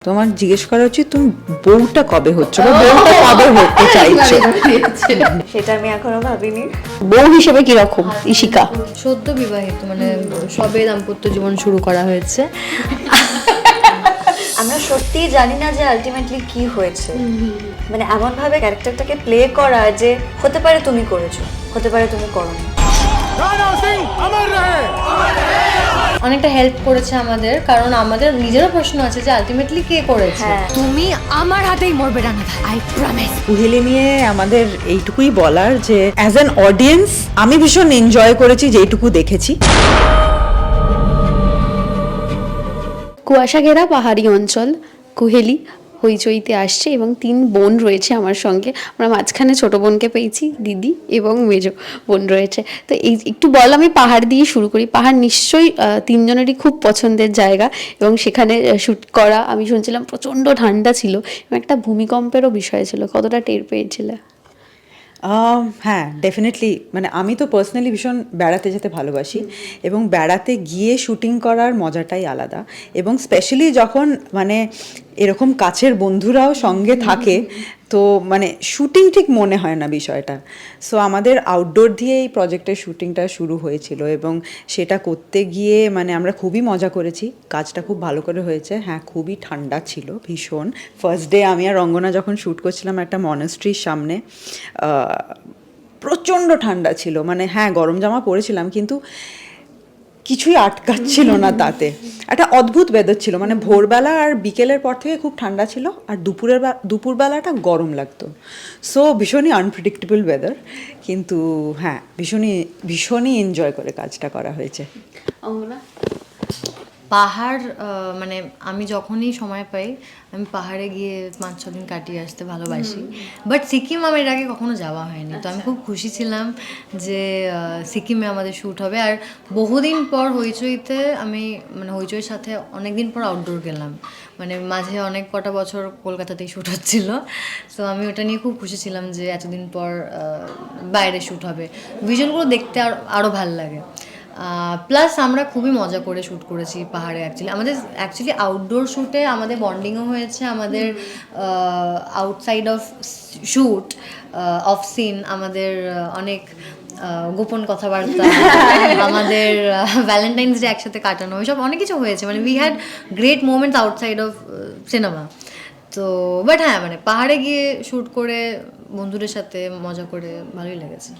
তোমার জিজ্ঞেস করা উচিত তুমি বউটা কবে হচ্ছে বা বউটা কবে হতে চাইছো। সেটা আমি এখনো ভাবিনি। বউ হিসেবে কি রকম ইশিকা? সদ্য বিবাহিত, মানে সবে দাম্পত্য জীবন শুরু করা হয়েছে। আমরা সত্যিই জানি না যে আলটিমেটলি কি হয়েছে, মানে এমন ভাবে ক্যারেক্টারটাকে প্লে করা যে হতে পারে তুমি করেছো, হতে পারে তুমি করোনি। অনেকটা হেল্প করেছে আমাদের, কারণ আমাদের নিজেরও প্রশ্ন আছে যে আলটিমেটলি কে করেছে। তুমি আমার হাতেই মরবে রানা, আই প্রমিস। কুহেলি নিয়ে আমাদের এইটুকুই বলার যে অ্যাজ অ্যান অডিয়েন্স আমি ভীষণ এনজয় করেছি যেইটুকু দেখেছি। কুয়াশা ঘেরা পাহাড়ি অঞ্চল, কুহেলি হইচইতে আসছে এবং 3 বোন রয়েছে আমার সঙ্গে। আমরা মাঝখানে ছোট বোনকে পেয়েছি, দিদি এবং মেজো বোন রয়েছে। তো এই একটু বল, আমি পাহাড় দিয়ে শুরু করি। পাহাড় নিশ্চয়ই 3 জনেরই খুব পছন্দের জায়গা এবং সেখানে শ্যুট করা, আমি শুনছিলাম প্রচণ্ড ঠান্ডা ছিল এবং একটা ভূমিকম্পেরও বিষয় ছিল। কতটা টের পেয়েছিলে? হ্যাঁ, ডেফিনেটলি। মানে আমি তো পার্সোনালি ভীষণ বেড়াতে যেতে ভালোবাসি এবং বেড়াতে গিয়ে শুটিং করার মজাটাই আলাদা। এবং স্পেশালি যখন মানে এরকম কাছের বন্ধুরাও সঙ্গে থাকে, তো মানে শুটিং ঠিক মনে হয় না বিষয়টা। সো আমাদের আউটডোর দিয়ে এই প্রজেক্টের শুটিংটা শুরু হয়েছিল এবং সেটা করতে গিয়ে মানে আমরা খুবই মজা করেছি। কাজটা খুব ভালো করে হয়েছে। হ্যাঁ, খুবই ঠান্ডা ছিল ভীষণ। ফার্স্ট ডে আমি আর রঙ্গনা যখন শ্যুট করছিলাম একটা মনাস্ট্রির সামনে, প্রচণ্ড ঠান্ডা ছিল। মানে হ্যাঁ, গরম জামা পরেছিলাম কিন্তু কিছুই আটকাচ্ছিল না তাতে। একটা অদ্ভুত ওয়েদার ছিল, মানে ভোরবেলা আর বিকেলের পর থেকে খুব ঠান্ডা ছিল আর দুপুরবেলাটা গরম লাগতো। সো ভীষণই আনপ্রেডিক্টেবল ওয়েদার, কিন্তু হ্যাঁ ভীষণই এনজয় করে কাজটা করা হয়েছে। পাহাড় মানে আমি যখনই সময় পাই আমি পাহাড়ে গিয়ে 5-6 দিন কাটিয়ে আসতে ভালোবাসি। বাট সিকিম আমার এর আগে কখনো যাওয়া হয়নি, তো আমি খুব খুশি ছিলাম যে সিকিমে আমাদের শ্যুট হবে। আর বহুদিন পর হইচইতে আমি মানে হইচইয়ের সাথে অনেক দিন পর আউটডোর গেলাম, মানে মাঝে অনেক কটা বছর কলকাতাতেই শ্যুট হচ্ছিল। সো আমি ওটা নিয়ে খুব খুশি ছিলাম যে এতদিন পর বাইরে শ্যুট হবে। ভিজুয়ালগুলো দেখতে আরও ভাল লাগে। প্লাস আমরা খুবই মজা করে শ্যুট করেছি পাহাড়ে। অ্যাকচুয়ালি আউটডোর শ্যুটে আমাদের বন্ডিংও হয়েছে, আমাদের outside of shoot of scene আমাদের অনেক গোপন কথাবার্তা, আমাদের ভ্যালেন্টাইন্স ডে একসাথে কাটানো, ওইসব অনেক কিছু হয়েছে। মানে we had great moments outside of cinema. তো বাট হ্যাঁ, মানে পাহাড়ে গিয়ে শ্যুট করে বন্ধুদের সাথে মজা করে ভালোই লেগেছে।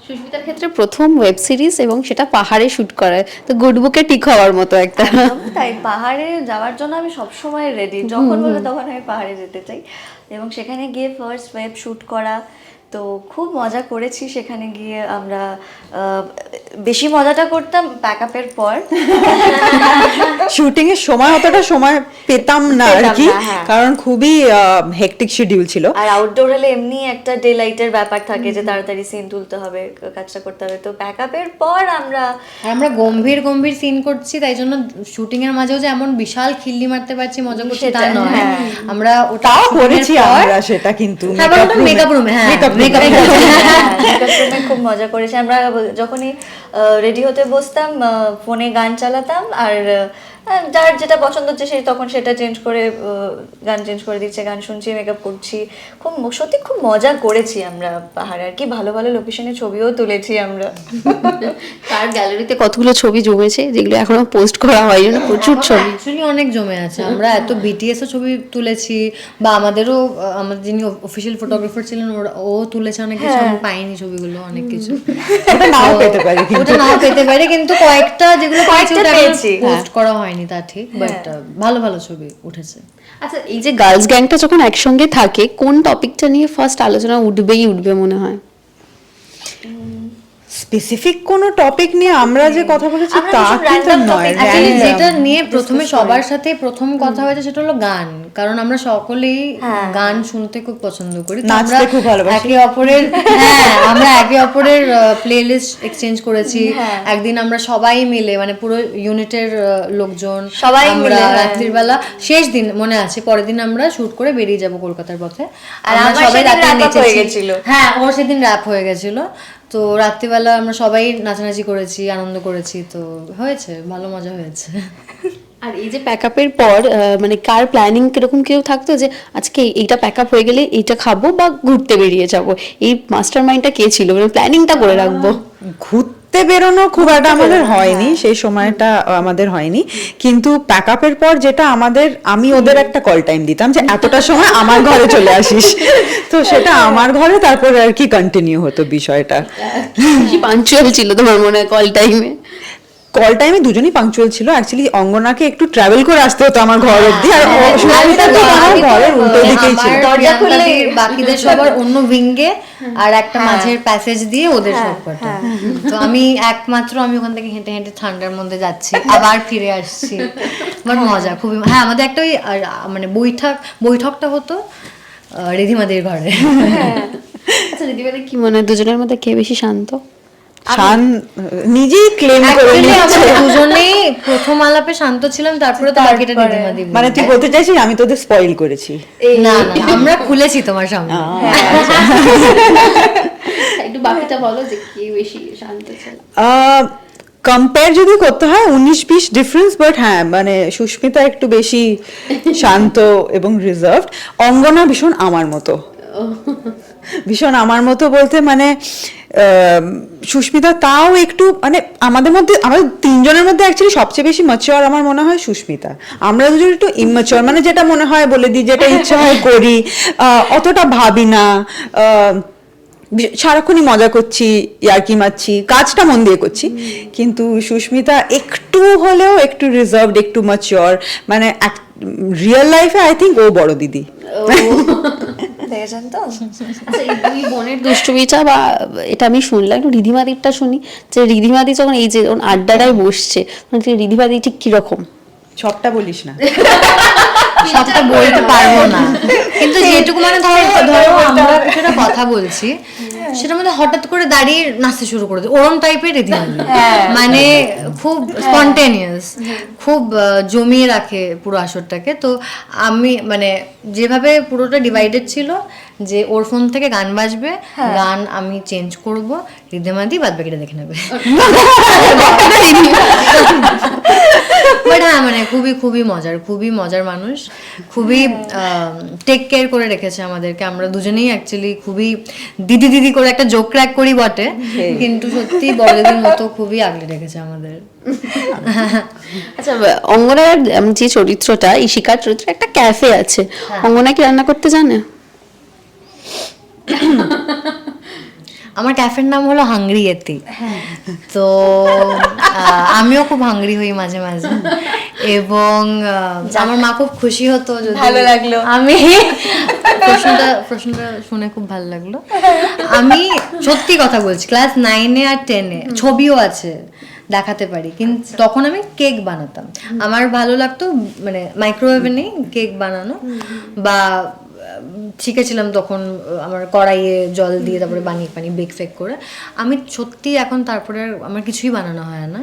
সুস্মিতার ক্ষেত্রে প্রথম ওয়েব সিরিজ এবং সেটা পাহাড়ে শুট করা, তো গুড বুকে টিক হওয়ার মতো একটা। তাই পাহাড়ে যাওয়ার জন্য আমি সবসময় রেডি, যখন বলে তখন আমি পাহাড়ে যেতে চাই। এবং সেখানে গিয়ে ফার্স্ট ওয়েব শ্যুট করা, তো খুব মজা করেছি সেখানে গিয়ে। আমরা বেশি মজাটা করতাম প্যাকআপের পর, শুটিং এর সময় অতটা সময় পেতাম না আর কি, কারণ খুবই হেকটিক শিডিউল ছিল। আর আউটডোর হলে এমনি একটা ডে লাইটের ব্যাপার থাকে যে তাড়াতাড়ি সিন তুলতে হবে, কাজটা করতে হবে। তো প্যাকআপের পর আমরা গম্ভীর গম্ভীর সিন করছি, তাই জন্য শুটিং এর মাঝেও যে এমন বিশাল খিল্লি মারতে পারছি, মজা করছি তা নয়। আমরা ওটাও করেছি আমরা, সেটা কিন্তু মেকআপ রুমে খুব মজা করেছি আমরা। যখনই রেডি হতে বসতাম ফোনে গান চালাতাম, আর যার যেটা পছন্দ হচ্ছে সেই তখন সেটা চেঞ্জ করে গান চেঞ্জ করে দিচ্ছে, গান শুনছি, মেকআপ করছি। সত্যি খুব মজা করেছি আমরা পাহাড়ে। আর কি ভালো ভালো লোকেশনে ছবিও তুলেছি আমরা। তার গ্যালারিতে কতগুলো ছবি জমেছে যেগুলো এখনো পোস্ট করা হয়নি, প্রচুর ছবি অ্যাকচুয়ালি অনেক জমে আছে। আমরা এত বিটিএসও ছবি তুলেছি, বা আমাদের যিনি অফিসিয়াল ফটোগ্রাফার ছিলেন ও তুলেছে অনেক কিছু। আমি পাইনি ছবিগুলো, অনেক কিছু ওটা নাও পেতে পারে, কিন্তু কয়েকটা যেগুলো পেয়েছি পোস্ট করা হয়নি তা ঠিক, বাট ভালো ভালো ছবি উঠেছে। আচ্ছা, এই যে গার্লস গ্যাংটা যখন একসঙ্গে থাকে, কোন টপিকটা নিয়ে ফার্স্ট আলোচনা উঠবে মনে হয়? স্পেসিফিক কোনো টপিক নিয়ে আমরা যে কথা বলেছি তা কিন্তু নয়। যেটা নিয়ে প্রথমে সবার সাথে প্রথম কথা হয়েছে সেটা হলো গান, কারণ আমরা সকলেই গান শুনতে খুব পছন্দ করি। নাচতে খুব ভালোবাসি। আমরা একে অপরের প্লেলিস্ট এক্সচেঞ্জ করেছি। একদিন আমরা সবাই মিলে, মানে পুরো ইউনিটের লোকজন সবাই মিলে রাত্রির বেলা, শেষ দিন মনে আছে, পরের দিন আমরা শুট করে বেরিয়ে যাব কলকাতার পথে। আর আমরা সবাই রাতে নেচেছি। হ্যাঁ, ওর সেদিন র‍্যাপ হয়ে গেছিল। তো রাত্রিবেলা আমরা সবাই নাচানাচি করেছি, আনন্দ করেছি, তো হয়েছে, ভালো মজা হয়েছে। আর এই যে প্যাক আপের পর মানে কার প্ল্যানিং কিরকম কেউ থাকতো যে আজকে এইটা প্যাক আপ হয়ে গেলে এইটা খাবো বা ঘুরতে বেরিয়ে যাব, এই মাস্টার মাইন্ডটা কে ছিল, মানে প্ল্যানিংটা করে রাখবো? ঘুরতে বেরোনো খুব একটা আমাদের হয়নি, সেই সময়টা আমাদের হয়নি, কিন্তু প্যাক আপের পর যেটা আমাদের, আমি ওদের একটা কল টাইম দিতাম যে এতটা সময় আমার ঘরে চলে আসিস, তো সেটা আমার ঘরে তারপর আর কি কন্টিনিউ হতো বিষয়টা। বেশি পাঞ্চুয়াল ছিল তোমার মনে হয় কল টাইমে? কল টাইমে দুজনেই পাংচুয়াল ছিল, অ্যাকচুয়ালি অঙ্গনাকে একটু ট্রাভেল করে আসতে হতো আমার ঘর অবধি, আর সুস্মিতা তো আমার ঘরের উল্টো দিকেই ছিল। আমার দরজা খুললেই বাকি- বাকিদের সবার অন্য উইঙ্গে আর একটা মাঝের প্যাসেজ দিয়ে ওদের সবকটা। তো আমি একমাত্র আমি ওখান থেকে হেঁটে হেঁটে ঠান্ডার মধ্যে যাচ্ছি, আবার ফিরে আসছি, আমার মজা খুবই। হ্যাঁ, আমাদের একটা ওই মানে বৈঠকটা হতো রিধিমাদের ঘরে। আচ্ছা দিদিভাই কি মনে হয় দুজনের মধ্যে কে বেশি শান্ত? শান নিজেই ক্লেম করে Actually নিচ্ছে। আমরা দুজনেই প্রথম আলাপে শান্ত ছিলাম, তারপরে তো বাকিটা রিধিমা দিবি। মানে তুই বলতে চাইছিস আমি তোদের স্পয়েল করেছি? না না, আমরা খুলেছি তোমার সামনে। একটু বাকিটা বলো যে কে বেশি শান্ত ছিল। কম্পেয়ার যদি করতে হয় 19-20 ডিফারেন্স, বাট হ্যাঁ মানে সুস্মিতা একটু বেশি শান্ত এবং রিজার্ভড, অঙ্গনা ভীষণ আমার মতো। ভীষণ আমার মতো বলতে মানে সুস্মিতা তাও একটু মানে আমাদের তিনজনের মধ্যে অ্যাকচুয়ালি সবচেয়ে বেশি ম্যাচিওর আমার মনে হয় সুস্মিতা, আমরা দুজন একটু ইম্যাচিওর, মানে যেটা মনে হয় বলে দিই, যেটা ইচ্ছা হয় করি, অতটা ভাবি না, সারাক্ষণই মজা করছি, ইয়ার্কি মারছি, কাজটা মন দিয়ে করছি। কিন্তু সুস্মিতা একটু হলেও একটু রিজার্ভড, একটু ম্যাচিওর, মানে রিয়েল লাইফে আই থিঙ্ক ও বড় দিদি। দেখেছেন তো? আচ্ছা এই দুই বোনের দুষ্টুমিটা বা এটা আমি শুনলাম, একটু রিধিমাদিরটা শুনি, যে রিধিমাদি যখন এই যে আড্ডাটায় বসছে, মানে রিধিমাদি ঠিক কিরকম? সবটা বলিস না, সবটা বলতে পারবো না, কিন্তু যেটুকু মানে ধরো আমরা কিছুটা কথা বলছি, সেটার মধ্যে হঠাৎ করে দাঁড়িয়ে নাচতে শুরু করে দেয়, ওরম টাইপের রিধিমাদি, মানে খুব স্পন্টেনিয়াস, খুব জমিয়ে রাখে পুরো আসরটাকে। তো আমি মানে যেভাবে পুরোটা ডিভাইডেড ছিল যে ওর ফোন থেকে গান বাজবে, গান আমি চেঞ্জ করব, রিধিমাদি বাদ বাকিটা দেখে নেবে। বাট হ্যাঁ মানে খুবই মজার মানুষ, খুবই টেক কেয়ার করে রেখেছে আমাদেরকে। আমরা দুজনেই অ্যাকচুয়ালি খুবই দিদি করে একটা জোক ক্র্যাক করি বটে, কিন্তু সত্যি বড়দের মতো খুবই আগলে রেখেছে আমাদের। আচ্ছা অঙ্গনার যে চরিত্রটা, এই শিকার চরিত্র, একটা ক্যাফে আছে, অঙ্গনা কি রান্না করতে জানে? আমার ক্যাফের নাম হলো হাংরি এতি, তো আমিও খুব হাংরি হই মাঝে মাঝে, এবং আমার মা খুব খুশি হতো যদি ভালো লাগলো। আমি প্রশ্নটা শুনে খুব ভালো লাগলো। আমি সত্যি কথা বলছি, ক্লাস 9-এ আর 10-এ ছবিও আছে, দেখাতে পারি, কিন্তু তখন আমি কেক বানাতাম। আমার ভালো লাগতো মানে মাইক্রোওয়েভে নেই কেক বানানো, বা শিখেছিলাম তখন আমার কড়াইয়ে জল দিয়ে তারপরে বানিয়ে বেক ফেক করে। আমি সত্যি এখন তারপরে আমার কিছুই বানানো হয় না।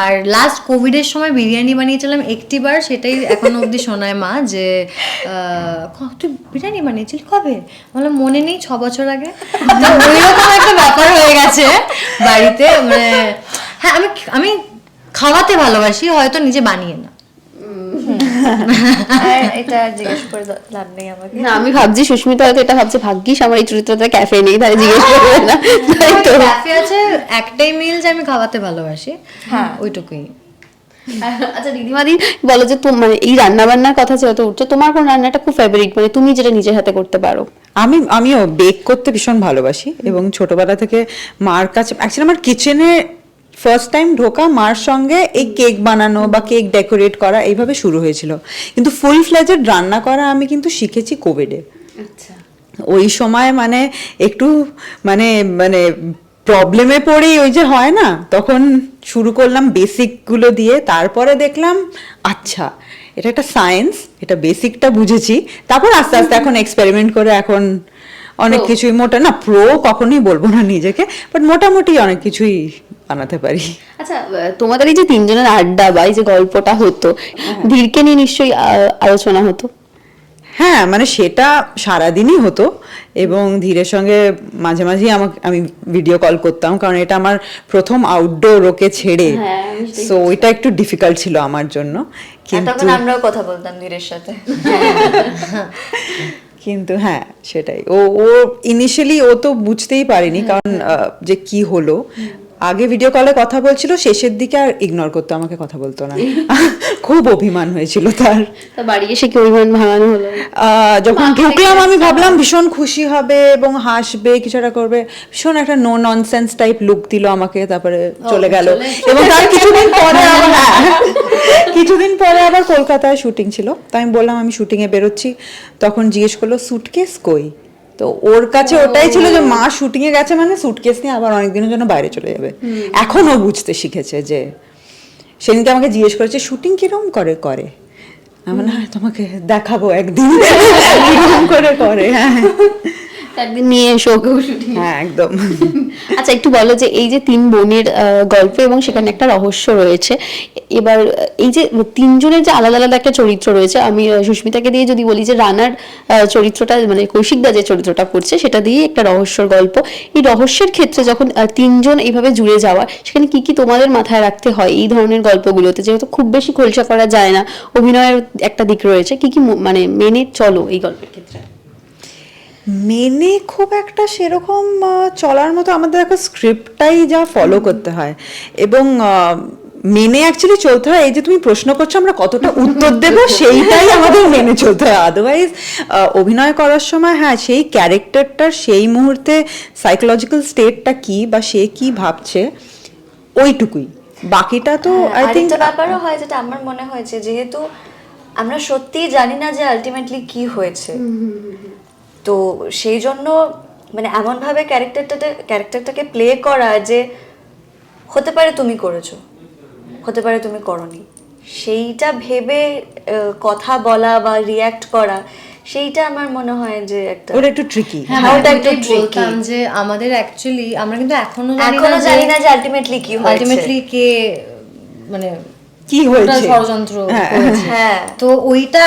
আর লাস্ট কোভিডের সময় বিরিয়ানি বানিয়েছিলাম একটিবার, সেটাই এখনো অবধি শোনায় মা যে তুই বিরিয়ানি বানিয়েছিলি কবে? বললাম মনে নেই, 6 বছর আগে। ওইরকম একটা ব্যাপার হয়ে গেছে বাড়িতে। মানে হ্যাঁ, আমি খাওয়াতে ভালোবাসি, হয়তো নিজে বানিয়ে না। এটা জিজ্ঞেস করে লাভ নেই আমাকে। না আমি ভাবছি সুস্মিতা হয়তো এটা ভাবছে, ভাগ্যিস আমার এই চরিত্রটা ক্যাফে নেই, তাহলে জিজ্ঞেস করবে না। তাই তো ক্যাফে আছে, একটাই মিল যে আমি খাওয়াতে ভালোবাসি, হ্যাঁ ওইটুকুই। আচ্ছা দিদিমাদি বলো যে মানে এই রান্না বান্নার কথা যেহেতু উঠছে, তোমার কোন রান্নাটা খুব ফেভারিট, মানে তুমি যেটা নিজের হাতে করতে পারো? আমিও বেক করতে ভীষণ ভালোবাসি, এবং ছোটবেলা থেকে মার কাছে অ্যাকচুয়ালি আমার কিচেনে ফার্স্ট টাইম ঢোকা মার সঙ্গে এই কেক বানানো বা কেক ডেকোরেট করা এইভাবে শুরু হয়েছিল। কিন্তু ফুল ফ্লেজেড রান্না করা আমি কিন্তু শিখেছি কোভিডে। আচ্ছা ওই সময় মানে একটু মানে মানে প্রবলেমে পড়েই ওই যে হয় না, তখন শুরু করলাম বেসিকগুলো দিয়ে, তারপরে দেখলাম আচ্ছা এটা একটা সায়েন্স, এটা বেসিকটা বুঝেছি, তারপর আস্তে আস্তে এখন এক্সপেরিমেন্ট করে এখন অনেক কিছুই, প্রো কখনোই বলবো না নিজেকে, বাট মোটামুটি অনেক কিছুই বানাতে পারি। আচ্ছা তোমাদের এই যে তিনজনের আড্ডা বা এই যে গল্পটা হতো, ধীরকে নিয়ে নিশ্চয়ই আলোচনা হতো? হ্যাঁ মানে সেটা সারাদিনই হতো এবং ধীরের সঙ্গে মাঝে মাঝেই আমি ভিডিও কল করতাম, কারণ এটা আমার প্রথম আউটডোর ওকে ছেড়ে, সো ওইটা একটু ডিফিকাল্ট ছিল আমার জন্য। আর তখন আমরাও কথা বলতাম ধীরের সাথে। কিন্তু হ্যাঁ সেটাই, ও ও ইনিশিয়ালি ও তো বুঝতেই পারেনি, কারণ যে কি হলো, আগে ভিডিও কলে কথা বলছিল, শেষের দিকে আর ইগনোর করতো, আমাকে কথা বলতো না। খুব অভিমান হয়েছিল তার। তা বাড়ি এসে কি অভিমান ভাঙানো হলো? যখন ঢুকলাম আমি ভাবলাম ভীষণ খুশি হবে এবং হাসবে, কিছু একটা করবে, ভীষণ একটা নো ননসেন্স টাইপ লুক দিল আমাকে, তারপরে চলে গেল। এবং তার কিছুদিন পরে আবার কলকাতায় শুটিং ছিল, তো আমি বললাম আমি শুটিং এ বেরোচ্ছি, তখন জিজ্ঞেস করলো সুটকেস কই, তো ওর কাছে ওটাই ছিল যে মা শুটিং এ গেছে মানে সুটকেস নিয়ে আবার অনেকদিনের জন্য বাইরে চলে যাবে। এখন ও বুঝতে শিখেছে যে, সেদিনকে আমাকে জিজ্ঞেস করেছে শুটিং কিরকম করে আমি না তোমাকে দেখাবো একদিন কিরকম করে। হ্যাঁ একদিন নিয়ে এসো ওকেও শুটিং। হ্যাঁ একদম। আচ্ছা একটু বলো যে এই যে তিন বোনের গল্প এবং সেখানে একটা রহস্য রয়েছে, এবার এই যে তিনজনের যে আলাদা আলাদা একটা চরিত্র রয়েছে, আমি সুস্মিতাকে দিয়ে যদি বলি যে রানার চরিত্রটা মানে কৌশিকদা যে চরিত্রটা করছে সেটা দিয়ে একটা রহস্যর গল্প, এই রহস্যের ক্ষেত্রে যখন তিনজন এইভাবে জুড়ে যাওয়া, সেখানে কি কি তোমাদের মাথায় রাখতে হয় এই ধরনের গল্পগুলোতে, যেহেতু খুব বেশি খোলসা করা যায় না, অভিনয়ের একটা দিক রয়েছে, কি কি মানে মেনে চলো এই গল্পের ক্ষেত্রে? মেনে খুব একটা সেরকম চলার মতো আমাদের একটা স্ক্রিপ্টটাই যা ফলো করতে হয়, এবং মেনে অ্যাকচুয়ালি চলতে হয়। এই যে তুমি প্রশ্ন করছো আমরা কতটা উত্তর দেব সেইটাই আমাদের মেনে চলতে হয়, আদারওয়াইজ অভিনয় করার সময় হ্যাঁ সেই ক্যারেক্টারটার সেই মুহূর্তে সাইকোলজিক্যাল স্টেটটা কি বা সে কি ভাবছে ওইটুকুই, বাকিটা তো আই থিঙ্ক। আরেকটা ব্যাপারও হয় যেটা আমার মনে হয়েছে, যেহেতু আমরা সত্যিই জানি না যে আলটিমেটলি কি হয়েছে, তো সেই জন্য মানে এমনভাবে ক্যারেক্টারটাকে প্লে করা যে হতে পারে তুমি করেছো, হতে পারে তুমি করনি, সেইটা ভেবে কথা বলা বা রিয়্যাক্ট করা, সেইটা আমার মনে হয় যে একটা ওটা একটু ট্রিকি। হ্যাঁ, ওটা একটু ওটাই tricky। বলতাম যে আমাদের অ্যাকচুয়ালি আমরা কিন্তু এখনো জানি না যে আলটিমেটলি কি হয়েছে, আলটিমেটলি কে মানে কি হয়েছে ষড়যন্ত্র করেছে। হ্যাঁ। তো ওইটা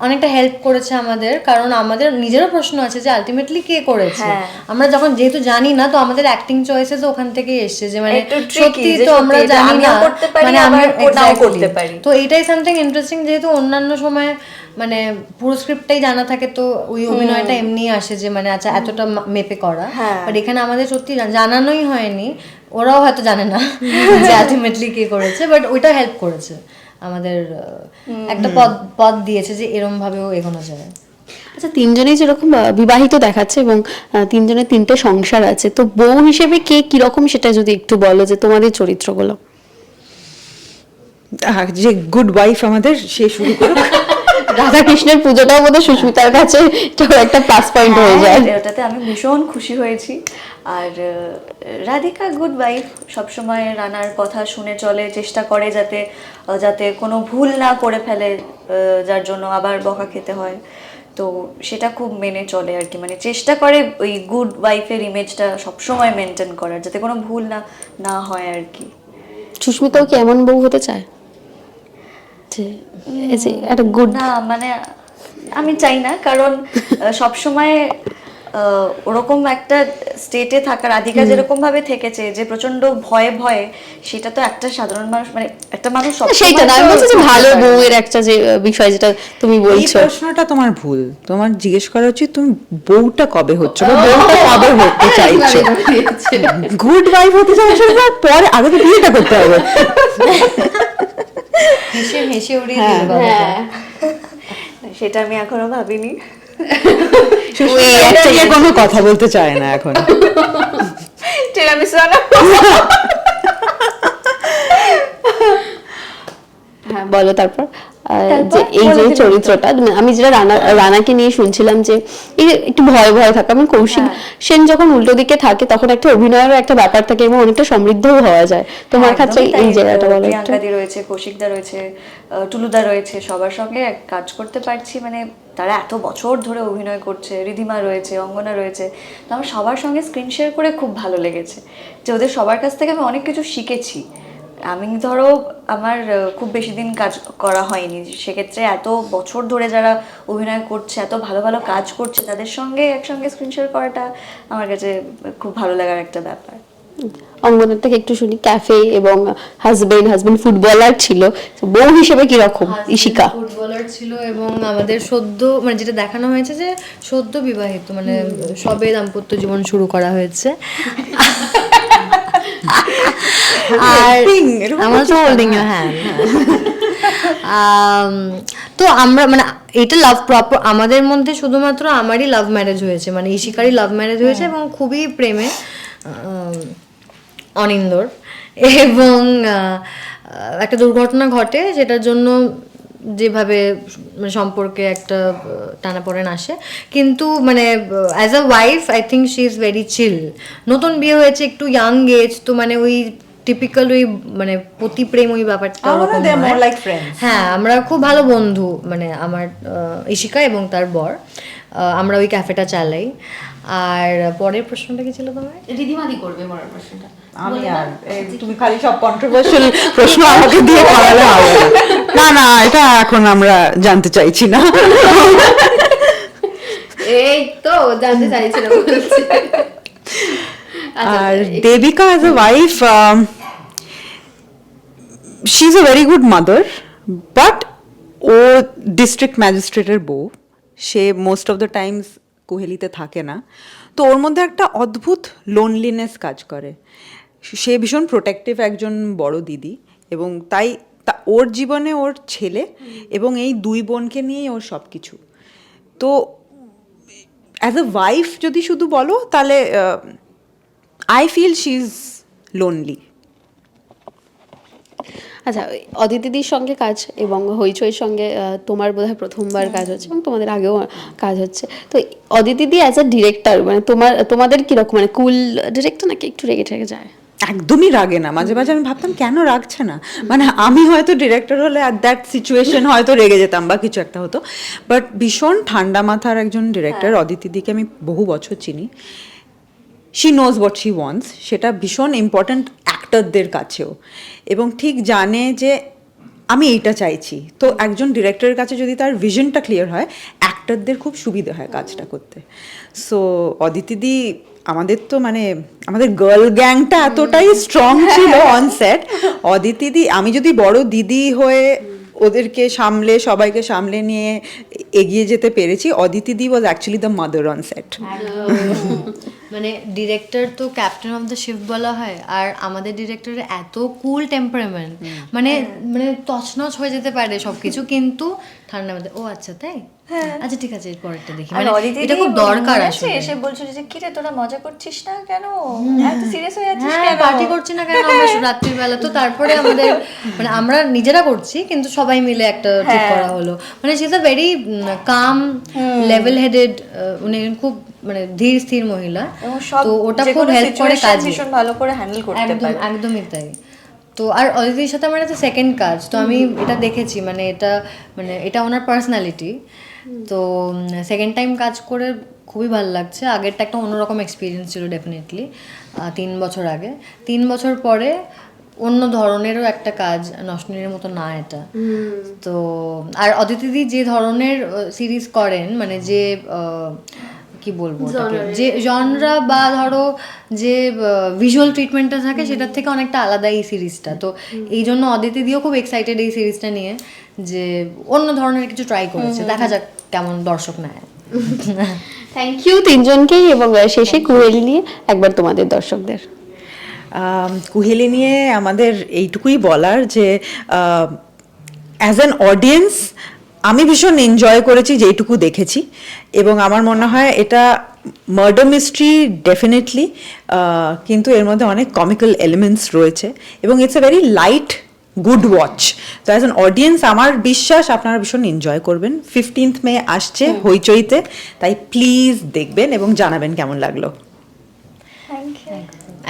অনেকটা হেল্প করেছে আমাদের, কারণ আমাদের নিজেরও প্রশ্ন আছে যে আলটিমেটলি কে করেছে। হ্যাঁ। আমরা যখন যেহেতু জানি না, তো আমাদের অ্যাক্টিং চয়েসেস ওখান থেকে এসেছে যে মানে একটু tricky, সত্যি যে তো আমরা সত্যি এটা জানি না, আমিও করতে পারি, মানে আবার আমি নাও করতে পারি। তো এইটাই সামথিং ইন্টারেস্টিং, যেহেতু অন্যান্য সময় মানে পুরো স্ক্রিপ্টটাই জানা থাকে, তো ওই অভিনয়টা এমনি আসে যে মানে আচ্ছা এতটা মেপে করা, হ্যাঁ। বাট এখানে আমাদের সত্যি জানানোই হয়নি, ওরাও হয়তো জানে না যে আলটিমেটলি কে করেছে, বাট ওইটা হেল্প করেছে আমাদের, একটা পথ দিয়েছে যে এরম ভাবেও এগোনো যায়। আচ্ছা তিনজনেই যেরকম বিবাহিত দেখাচ্ছে এবং তিনজনের তিনটে সংসার আছে, তো বউ হিসেবে কে কিরকম সেটা যদি একটু বলো যে তোমাদের চরিত্রগুলো। যে গুড ওয়াইফ আমাদের সে শুরু করুক। রাধাকৃষ্ণের পুজোটাও বোধহয় সুস্মিতার কাছে এটাও একটা প্লাস পয়েন্ট হয়ে যায়। হ্যাঁ, ওটাতে আমি ভীষণ খুশি হয়েছি। আর রাধিকা গুড ওয়াইফ, সবসময় রানার কথা শুনে চলে, চেষ্টা করে যাতে যাতে কোনো ভুল না করে ফেলে, যার জন্য আবার বকা খেতে হয়, তো সেটা খুব মেনে চলে আর কি, মানে চেষ্টা করে ওই গুড ওয়াইফের ইমেজটা সবসময় মেনটেন করার, যাতে কোনো ভুল না হয় আর কি। সুস্মিতাও কি এমন বউ হতে চায় যে এই যে একটা গুড? না মানে আমি চাই না, কারণ সবসময় ওরকম একটা স্টেটে থাকা রাধিকা যেরকম ভাবে থেকেছে যে প্রচন্ড ভয়ে ভয়ে, সেটা তো একটা সাধারণ মানুষ মানে একটা মানুষ সেইটা না, আমি বলছি যে ভালো বউয়ের একটা যে বিষয় যেটা তুমি এই বলছো। প্রশ্নটা তোমার ভুল, তোমার জিজ্ঞেস করা উচিত তুমি বউটা কবে হচ্ছে বা বউটা কবে হতে চাইছো। গুড ওয়াইফ হতে চাইছো না, পরে আগে তো বিয়েটা করতে হবে। হেসে হেসে উড়িয়ে দিল বাবাটা। সেটা আমি এখনো ভাবিনি। একটা নিয়ে কোনো কথা বলতে চায় না এখন। হ্যাঁ বলো তারপর। যে এই যে চরিত্রটা আমি যেটা রানাকে নিয়ে শুনছিলাম যে এই একটু ভয় ভয় থাকা, আমি কৌশিক সেন যখন উল্টো দিকে থাকে তখন একটা অভিনয়েরও একটা ব্যাপার থাকে এবং অনেকটা সমৃদ্ধও হওয়া যায়, তোমার ক্ষেত্রে এই জায়গাটা বলো। প্রিয়াঙ্কাদি রয়েছে, কৌশিকদা রয়েছে, টুলুদা রয়েছে, সবার সঙ্গে কাজ করতে পারছি, মানে তারা এত বছর ধরে অভিনয় করছে, রিধিমা রয়েছে, অঙ্গনা রয়েছে, তো আমার সবার সঙ্গে স্ক্রিন শেয়ার করে খুব ভালো লেগেছে যে ওদের সবার কাছ থেকে আমি অনেক কিছু শিখেছি, আমি ধরো আমার খুব বেশি দিন কাজ করা হয়নি, সেক্ষেত্রে এত বছর ধরে যারা অভিনয় করছে, এত ভালো ভালো কাজ করছে, তাদের সঙ্গে একসঙ্গে স্ক্রিন শেয়ার করাটা আমার কাছে খুব ভালো লাগার একটা ব্যাপার। অঙ্গনের থেকে একটু শুনি, ক্যাফে এবং হাজবেন্ড ফুটবলার ছিল, তো বউ হিসেবে কিরকম ইশিকা? ফুটবলার ছিল এবং আমাদের সদ্য মানে যেটা দেখানো হয়েছে যে সদ্য বিবাহিত, মানে সবে দাম্পত্য জীবন শুরু করা হয়েছে। আর আমার তো হোল্ডিং হ্যাঁ। তো আমরা মানে এটা লাভ প্রপার আমাদের মধ্যে শুধুমাত্র আমারই লাভ ম্যারেজ হয়েছে, মানে ইশিকারই লাভ ম্যারেজ হয়েছে এবং খুবই প্রেমে অনিন্দর, এবং একটা দুর্ঘটনা ঘটে যেটার জন্য যেভাবে মানে সম্পর্কে একটা টানাপোড়েন আসে, কিন্তু মানে as a wife I think she is very chill. নতুন বিয়ে হয়েছে, একটু ইয়াং এজ, তো মানে ওই টিপিক্যাল ওই মানে পতি প্রেম ওই ব্যাপারটা ওরকম নয়। হ্যাঁ, আমরা খুব ভালো বন্ধু, মানে আমার ইশিকা এবং তার বর, আমরা ওই ক্যাফেটা চালাই। আর পরের প্রশ্নটা কি ছিল তোমার? দিদিমাদি করবে পরের প্রশ্নটা। আমি আর তুমি খালি সব কন্ট্রোভার্সিয়াল প্রশ্ন আমাকে দিয়ে করালে হবে না। না এটা এখন আমরা জানতে চাইছি না। এই তো জানতে চাইছিলাম বলছি। আর Devika as a wife, she is a very good mother, but ও ডিস্ট্রিক্ট ম্যাজিস্ট্রেটের বউ, সে মোস্ট অফ দ্য টাইমস কুহেলিতে থাকে না, তো ওর মধ্যে একটা অদ্ভুত লোনলিনেস কাজ করে। সে ভীষণ প্রোটেক্টিভ একজন বড় দিদি, এবং তাই ওর জীবনে ওর ছেলে এবং এই দুই বোনকে নিয়েই ওর সব কিছু। তো অ্যাজ এ ওয়াইফ যদি শুধু বলো তাহলে I feel she is lonely. আচ্ছা, অদিতিদির সঙ্গে কাজ এবং হইচইয়ের সঙ্গে তোমার বোধহয় প্রথমবার কাজ হচ্ছে এবং তোমাদের আগেও কাজ হচ্ছে, তো অদিতিদি অ্যাজ আ ডিরেক্টর মানে তোমাদের কিরকম, মানে কুল ডিরেক্টর নাকি একটু রেগে ঠেগে যায়? একদমই রাগে না, মাঝে মাঝে আমি ভাবতাম কেন রাগছে না, মানে আমি হয়তো ডিরেক্টর হলে অ্যাট দ্যাট সিচুয়েশন হয়তো রেগে যেতাম বা কিছু একটা হতো, বাট ভীষণ ঠান্ডা মাথার একজন ডিরেক্টর। অদিতিদিকে আমি বহু বছর চিনি, she knows what she wants, সেটা ভীষণ ইম্পর্ট্যান্ট অ্যাক্টরদের কাছেও, এবং ঠিক জানে যে আমি এইটা চাইছি। তো একজন ডিরেক্টরের কাছে যদি তার ভিশনটা ক্লিয়ার হয়, অ্যাক্টরদের খুব সুবিধা হয় কাজটা করতে। সো অদিতিদি আমাদের তো মানে আমাদের গার্ল গ্যাংটা এতটাই স্ট্রং ছিল অন সেট, অদিতিদি আমি যদি বড় দিদি হয়ে ওদেরকে সামলে সবাইকে সামলে নিয়ে এগিয়ে যেতে পেরেছি, অদিতিদি was actually the mother on set. মানে ডিরেক্টর তো ক্যাপ্টেন অফ দ্য শিপ বলা হয়, আর আমাদের ডিরেক্টরের এত কুল টেম্পারামেন্ট, মানে মানে তছনছ হয়ে যেতে পারে সবকিছু, কিন্তু ঠান্ডা মাথায় ও আচ্ছা তাই, আচ্ছা ঠিক আছে এর পরেরটা দেখি, মানে এটা খুব দরকার আসলে। এসে বলছিল যে কি রে তোরা মজা করছিস না কেন, এত সিরিয়াস হয়ে যাচ্ছিস হ্যাঁ, কেন, পার্টি করছি না কেন আমরা রাত্রির বেলা। তো তারপরে আমাদের মানে আমরা নিজেরা করছি কিন্তু সবাই মিলে একটা ঠিক করা হলো, মানে she is a very calm level headed, উনি খুব মানে ধীর স্থির মহিলা, তো ওটা খুব হেল্প করে কাজ ভীষণ ভালো করে হ্যান্ডেল করতে পারে। একদমই তাই। তো আর অদিতির সাথে আমার একটা সেকেন্ড কাজ, তো আমি এটা দেখেছি, মানে এটা ওনার পার্সোনালিটি, তো সেকেন্ড টাইম কাজ করে খুবই ভালো লাগছে। আগেরটা একটা অন্যরকম এক্সপিরিয়েন্স ছিল ডেফিনেটলি, 3 বছর আগে। 3 বছর পরে অন্য ধরনেরও একটা কাজ, নষ্টনীর মতো না এটা। তো আর অদিতিদি যে ধরনের সিরিজ করেন, মানে যে কি বলবো ওটাকে, যে জনরা বা ধরো যে ভিজুয়াল ট্রিটমেন্টটা থাকে সেটার থেকে অনেকটা আলাদা এই সিরিজটা। তো এই জন্য অদিতিদিও খুব এক্সাইটেড এই সিরিজটা নিয়ে, যে অন্য ধরনের কিছু ট্রাই করেছে, দেখা যাক কেমন দর্শক নেয়। থ্যাংক ইউ তিনজনকেই, এবং শেষে কুহেলি নিয়ে একবার তোমাদের দর্শকদের। কুহেলি নিয়ে আমাদের এইটুকুই বলার যে অ্যাজ অ্যান অডিয়েন্স আমি ভীষণ এনজয় করেছি যেইটুকু দেখেছি, এবং আমার মনে হয় এটা মার্ডার মিস্ট্রি ডেফিনেটলি, কিন্তু এর মধ্যে অনেক কমিক্যাল এলিমেন্টস রয়েছে, এবং it's a very light good watch. তো অ্যাজ অ্যান অডিয়েন্স আমার বিশ্বাস আপনারা ভীষণ এনজয় করবেন। 15th মে আসছে হইচইতে, তাই প্লিজ দেখবেন এবং জানাবেন কেমন লাগলো।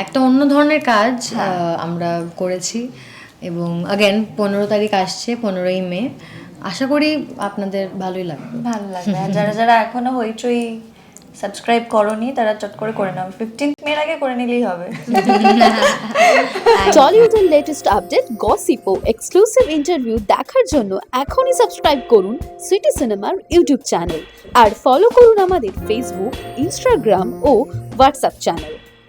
একটা অন্য ধরনের কাজ আমরা করেছি, এবং আগেন 15 তারিখ আসছে, 15ই মে। আশা করি আপনাদের ভালোই লাগবে। ভালো লাগবে। আর যারা যারা এখনো হইচই সাবস্ক্রাইব করনি তারা চট করে নাও, 15th মের আগে করে নিলেই হবে। টলিউডের লেটেস্ট আপডেট, গসিপ ও এক্সক্লুসিভ ইন্টারভিউ দেখার জন্য এখনই সাবস্ক্রাইব করুন সিটি সিনেমার ইউটিউব চ্যানেল আর ফলো করুন আমাদের ফেসবুক, ইনস্টাগ্রাম ও হোয়াটসঅ্যাপ চ্যানেল।